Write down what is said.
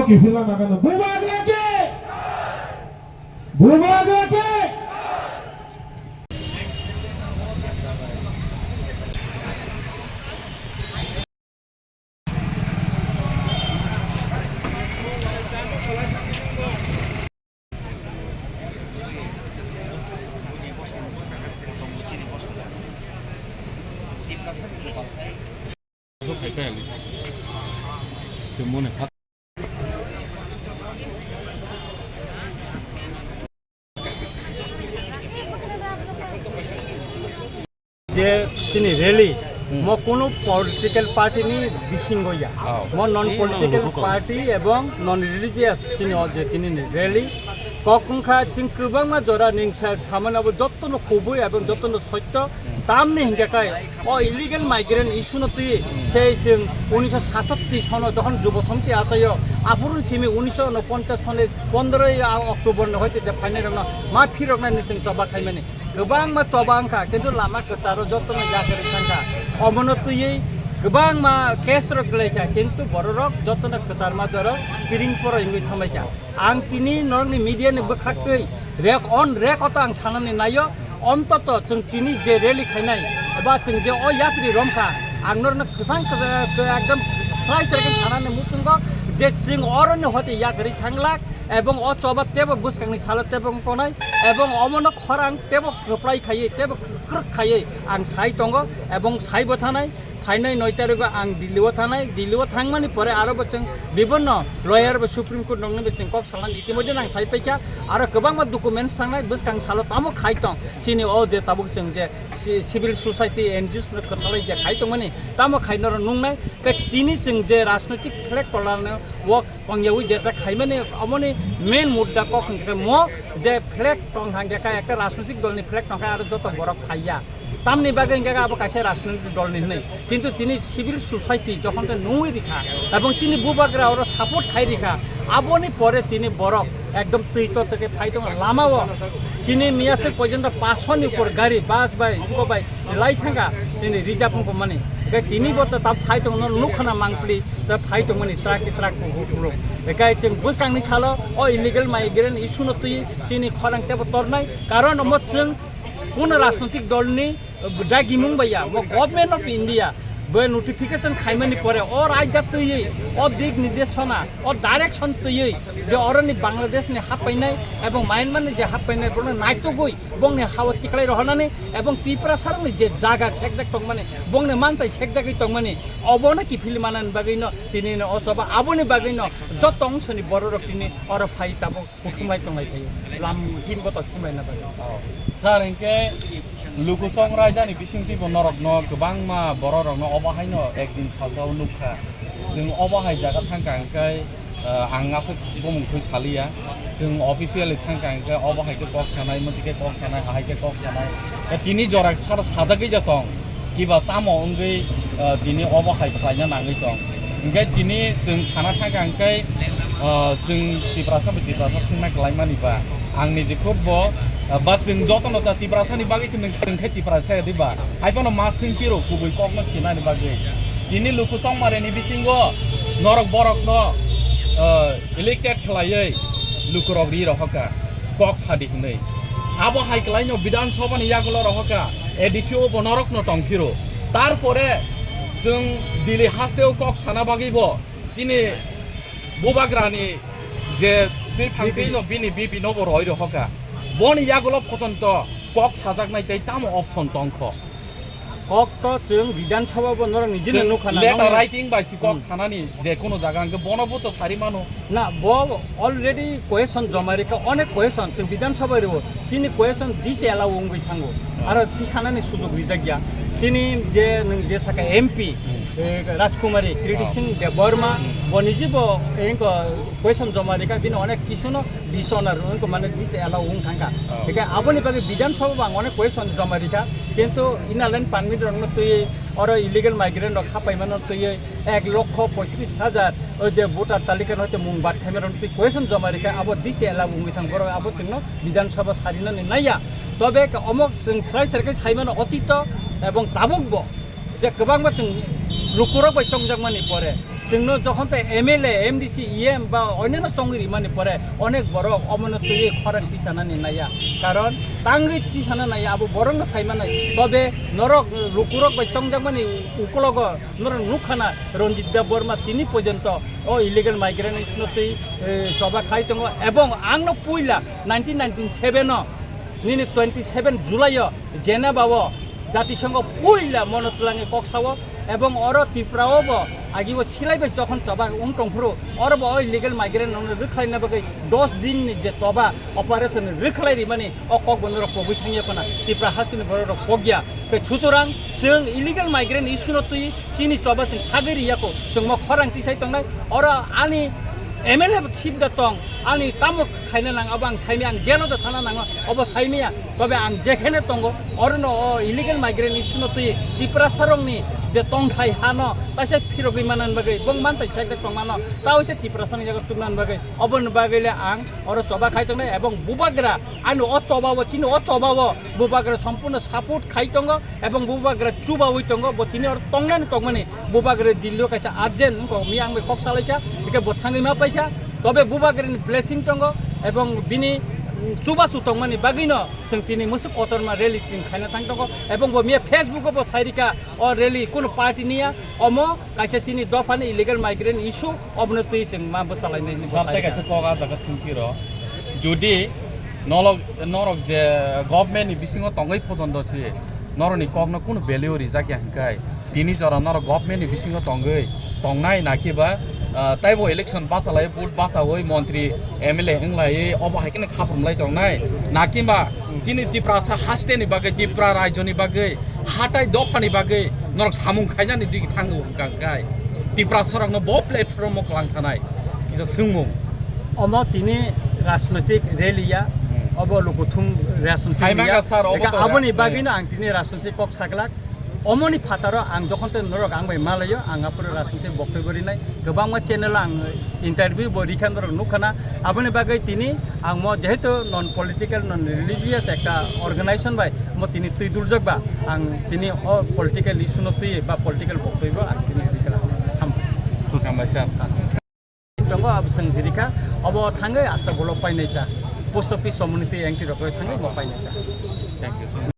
kifila magano bubagrake যে চিনি rally ম কোনো পলিটিক্যাল পার্টি নি বিসিঙ্গয়া ম নন পলিটিক্যাল পার্টি এবং নন রিলিজিয়াস চিনি যে তিনি রেলি কখনখা চিন গোबां জরা নিংসা সামানাবো যতন খুবই এবং যতন সত্য তামনি হিংগাকায় ও ইলিগেল মাইগ্রেন্ট ইস্যু তুই সেই 1967 সন যখন যুব সমিতি আচায় আফুরুন সিমি 1949 সনের 15 অক্টোবর হইতে যে ফাইনাল মা ফিরকনা নিসিং সভা খাইমানি गोबां मा चबांखा किन्तु लामा गोसारो जतन जागरि थांखा अमनतुयै गोबां मा केस रगलायखा किन्तु बररक जतन गोसार मा जर पिरिं पर इंगै थामायखा आं तिनि नरनि मीडिया नि बखाकै रेक ऑन रेक अत आं साननानै नायो अन्तत जों तिनि जे रेलि खायनाय एबा जों जे अ यात्रि रमखा आं नरनो गोसां एकदम स्राय स्राय साननानै मुसुंग जे जों अरनि हते यागरि थांलाक এবং অচবা তেব বুসকাংনি সালো তেব কোনাই এবং অমন খরাং তেব গোপ্লাই খাইয়ে তেব ক্রক খাইয়ে আং সাই দङ এবং সাইবো थानाय फाइनाय 9 तारिखआव आं दिल्लीआव थानाय दिल्लीआव थांमानि परे आरो बचों विभिन्न लयार बा सुप्रीम कोर्ट दंनो बचों कक सालान इतिमध्ये आं साइपाइखा आरो गोबां मा डकुमेन्ट्स थांनाय बुसकां सालो तामो खाइतं चिनि अ जे ताबुक जों जे सिविल सोसाइटी एनजिओस न कथालै जे खाइतं माने तामो खाइनर नुंनाय के तिनि जों जे राजनैतिक फ्लेग पलानो वक पंगयाव जे ता खाइमाने अमनि मेन मुद्दा कखन के म जे फ्लेग टं हांगेका একটা রাজনৈতিক দলनि फ्लेग टंका आरो जत बरफ खाइया तामनि बागै इंगा आबो कासे राजनैतिक दलनि नै किन्तु तिनि सिविल सोसाइटी जखन ते नुई रिखा এবং चिनि बुबाग्रा और सापोर्ट खाइ रिखा आबोनि परे तिनि बरफ एकदम तैतो থেকে फाइतो लामाओ चिनि मियासे पर्यन्त 500 नि ऊपर गाड़ी बास बाय इको बाय लाई थांगा चिनि रिजार्व को माने के तिनि बत ता फाइतो न लुखना मांगप्ली ता फाइतो माने ट्राक को हुटुरो एकाय जों बुसकांनि सालो अ इलिगेल माइग्रेन्ट इस्यु न तुइ चिनि खरां तेबो तरनाय कारण म जों কোনো রাজনৈতিক দলनि दागिमुं बाया म गभर्नमेन्ट अफ इन्डिया बे नोटिफिकेशन खाइमानि परे अ रायदा तैयै अ दिग निर्देशना अ डाइरेक्शन तैयै जे अरनि बांग्लादेशनि हापायनाय एवं म्यानमारनि जे हापायनाय बने नायतगै बंनि हावा तिक्लाय रहनानै एवं त्रिपुरासारनि जे जागा सेकजाक दं माने बंनि मानताय सेकजाकै दं माने अबनो कि फिल्मानान बागैनो तिनिनो असबा आबोनि बागैनो जत अंशनि बर रक्तिनि अर फाइ ताबो उठुमलाय तंलाय थायो लाम हिमबत खिमायना बागै सार इनके लुकुसं रायदानि बिसिंथि बनरकनो गोबां मा बररकनो अबाहायनो एकदिन साजाव नुखा जों अबाहाय जागा थांखांखाय आंगासो गमुंखौ सालिया जों अफिसियेलि थांखांखाय अबाहायखौ कक सानाय मतिके कक सानाय हायके कक सानाय तिनि जराक सार साजागै जातं किबा तामो अंगै तिनि अबाहाय खायना नाङै दं ओंखाय तिनि जों साना थांखांखाय जों तिब्रासा सिंना गलायमानिबा आंनि जे खुब बा जों जतन ता तिब्रासानि बागैसो नोंखाय तिब्रासा दिबा हायफानो मा सिंकिरो गुबै ककनो सिनानि बागै दिनि लुकुसं मारेनि बिसिंगो नरक बरकनो इलेक्टेड खलायै लुकुरक रि रहका कक सादि हनै आबो हाइक्लाइनो विधानसभानि यागुल रहका एडिसिओ बनरकनो टंकिरो तारपरे जों दिल्ली हास्तेव कक साना बागैबो सिनि बुबाग्रानि जे दै फांदैनो बिनि बिपि नबर हय रहका बन यागुल पसन्त कक साजाकनाय ताय ताम अपसन टंख कक तो जों विधानसभा बनर निजिनो नुखाना लेटर राइटिं बाय सि कक सानानि जे कोनो जागा अंगे बनबो तो सारि मानो ना ब अलरेडी क्वेश्चन जमारिका अनेक क्वेश्चन जों विधानसभा रेबो चिनि क्वेश्चन दिस एलाउ उंगै थांगो आरो ति सानानि सुजुग रिजागिया चिनि जे नों जे साका एमपी राजकुमारी कृति सिंह देवबर्मा बनिजिबो एंको क्वेश्चन जमारिका बिन अनेक किसुनो डिसोनर उनको माने दिस एलाउ उं थांगा एके आबोनि बागे विधानसभा बां अनेक क्वेश्चन जमारिका किन्तु इनालेन पानमिट रंनो तुयै और इलिगेल माइग्रेन्ट खापायमान तुयै 1,35,000 जे भोटार तालिका हते मुं बाद खायमान तुय क्वेश्चन जमारिका आबो दिस एलाउ उंगै थां बर आबो जोंनो विधानसभा सारिनानै नाया तबे अमक जों स्राय स्राय सायमान अतीत एवं ताबुकबो जे गोबां जों लुकुरक बाय संजाकमानि परे जोंनो যখন তো এমএলএ এমডিসি ইএম বা অন্যান্য চঙ্গিরি মানে পরে অনেক বড় অবনতি খরাং টিসানানি নাইয়া কারণ তাঙ্গি টিসানা নাইয়া আবু বরং সাইমানাই তবে নরক লুকুরক বাই চংজাক মানে উকলগ নরক নুখানা রঞ্জিত দেব বর্মা তিনি পর্যন্ত ও ইলিগেল মাইগ্রেশনতি সবা খাই দङ এবং आंनो पुइला 1997 নিনি 27 জুলাই জেনেভাও জাতিসংঘ পুইলা মনতলাঙে কক্সাও এবং অর ত্রিপুরাও আগিব সিলাইবাই যখন চবা উনটংফুরু অরব ইলিগেল মাইগ্রেন্ট রোখাইনা বাকি 10 দিন যে চবা অপারেশন রোখলাইরি মানে অকক বন্ধর পগৈ থাङियाफोना ত্রিপুরা हास्टिनि बर पगिया बे सुतरां जों इलिगेल माइग्रेन्ट इस्युनो तुइ चिनि चबा जों थागैरियाखौ जों म खरांथि साइ तंनाय अर आनि एमएलए सिबदा तं आंनि तामुक खायनो नाङाबा आं साइमे आं जेलाव थाना नाङा अब साइमेया तबे आं जेखेने तंगो अरनो इलिगेल माइग्रेन्ट इस्युनो तुइ ত্রিপুরা सरंनि जे तंथाय हानो तासे फिरगै मानन बागै बं मानथाय साइक तंमानो तावसे ত্রিপুরা सरंनि जागा तुमनान बागै अबन बागैले आं अर सबा खाय तंनाय एबं बुबाग्रा आनो अ चबाव चिनो अ चबाव बुबाग्रा सम्पूर्ण सापोर्ट खाय तंगो एबं बुबाग्रा चुबावै तंगो ब तिनि अर तंनान तंमाने बुबाग्रा दिल्लो कायसा अर्जेन्ट को मी आं बे कक्सालायका एके बथाङै मा पाइसा तबे बुबाग्रानि ब्लेसिं तंगो एबं बिनि चुबासु तंमाने बागैनो जों तिनि मुसु कतरमा रेली तिन खायना थां तंगो एबं ब मिया फेसबुक ब साइरिका अ रेली कुन पार्टी निया अम कायसा सिनि दफानि इलिगेल माइग्रेन्ट इस्यु अबनो तुइ जों मा बसालायनायनि सारते कायसा कगा जागा सिंकिरो जुदि नरक जे गभर्नमेन्ट नि बिसिङाव तंगै फजन्दसि नरनि कगनो कुन भेल्यु रिजाक्या हंकाय तिनि जरा नर गभर्नमेन्ट नि बिसिङाव तंगै तंनाय नाकिबा ताइबो इलेक्शन बासालाय बुट बासावै मन्त्री एमएलए हंलाय अब हायकेने खाफ्रमलाय तंनाय नाकिबा सिनि ত্রিপুরা हास्टेनि बागै ত্রিপুরা राज्यनि बागै हाटाय दफानि बागै नरक सामुं खायनानि दिगि थांगौ हंकाय ত্রিপুরা सरंनो ब प्लेटफर्म क्लांथानाय इजा सोंमुं अम तिनि राजनैतिक रेलिया अब लुकुथुम राजनैतिक खाइमागा सार आबनि बागैनो आं तिनि राजनैतिक कक सागलाक अमनि फातार आं जखन ते नरक आं बाय मालायो आंगाफोर राजनैतिक बक्तब्यरिनाय गोबां मा चेनेल आं इंटरव्यू ब रिखान नरक नुखाना आबनि बागै तिनि आं म जेहेतु नन पलिटिकल नन रिलिजियस एकटा अर्गानाइजेशन बाय म तिनि तुइ दुलजगबा आं तिनि अ पलिटिकल इस्यु न तुइ बा पलिटिकल बक्तब्य आं तिनि रिखाला हामबायसा दङ अब जों जिरिखा अब थाङै आस्था ब्लक पाइनायता पोस्ट अफिस कम्युनिटी एंटी रखै थाङै म पाइनायता थैंक यू